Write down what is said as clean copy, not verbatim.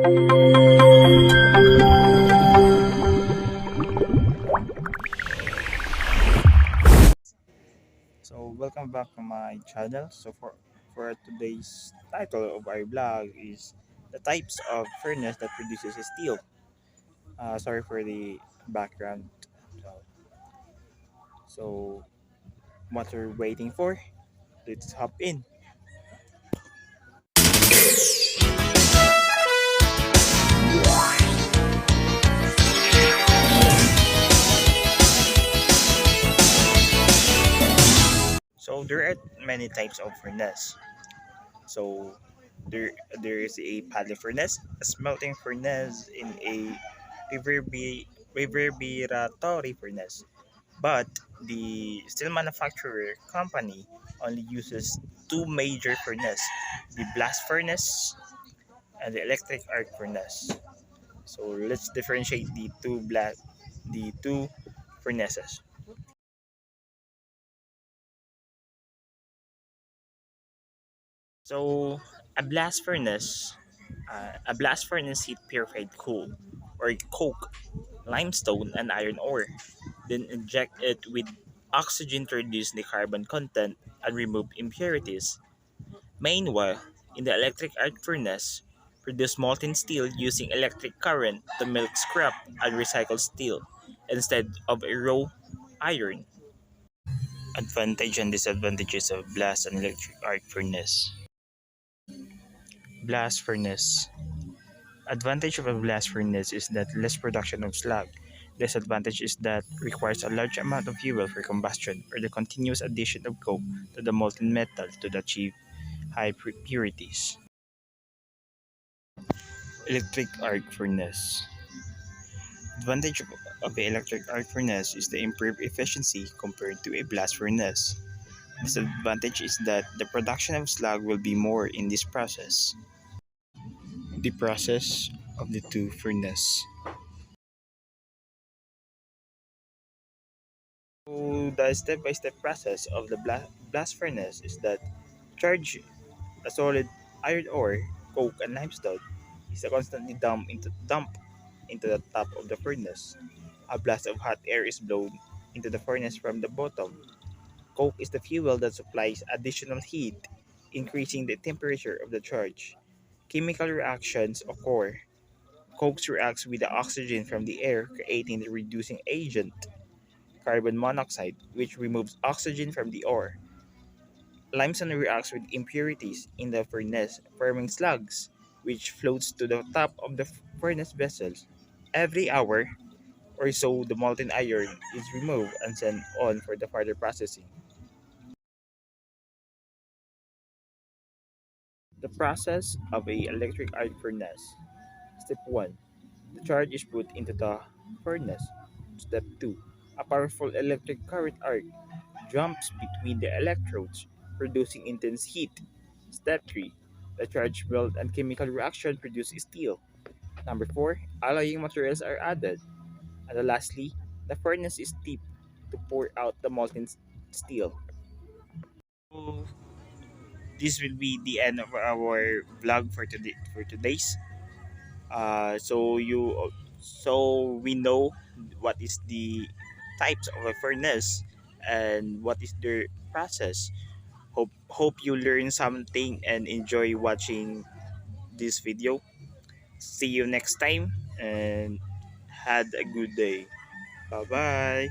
So welcome back to my channel. For today's title of our vlog is the types of furnace that produces steel. Sorry for the background. So, so what we're waiting for? Let's hop in. So there are many types of furnace. So there is a paddle furnace, a smelting furnace, in a reverberatory furnace. But the steel manufacturer company only uses two major furnace, the blast furnace and the electric arc furnace. So let's differentiate the two furnaces. So a blast furnace heat purified coal or coke, limestone, and iron ore, then inject it with oxygen to reduce the carbon content and remove impurities. Meanwhile, in the electric arc furnace, produce molten steel using electric current to melt scrap and recycle steel instead of a raw iron. Advantage and disadvantages of blast and electric arc furnace. Blast furnace. Advantage of a blast furnace is that less production of slag. Disadvantage is that requires a large amount of fuel for combustion or the continuous addition of coke to the molten metal to achieve high purities. Electric arc furnace. Advantage of the electric arc furnace is the improved efficiency compared to a blast furnace. Disadvantage is that the production of slag will be more in this process. The process of the two furnace. So the step-by-step process of the blast furnace is that charge a solid iron ore, coke, and limestone is constantly dumped into the top of the furnace. A blast of hot air is blown into the furnace from the bottom. Coke is the fuel that supplies additional heat, increasing the temperature of the charge. Chemical reactions occur. Coke reacts with the oxygen from the air, creating the reducing agent, carbon monoxide, which removes oxygen from the ore. Limestone reacts with impurities in the furnace, forming slugs, which floats to the top of the furnace vessels. Every hour or so, the molten iron is removed and sent on for the further processing. The process of a electric arc furnace. Step 1. The charge is put into the furnace. Step 2. A powerful electric current arc jumps between the electrodes, producing intense heat. Step 3. The charge build and chemical reaction produce steel. Number 4. Alloying materials are added. And lastly, the furnace is steeped to pour out the molten steel. So this will be the end of our vlog for today's. So we know what is the types of a furnace and what is their process. Hope you learn something and enjoy watching this video. See you next time and had a good day. Bye bye.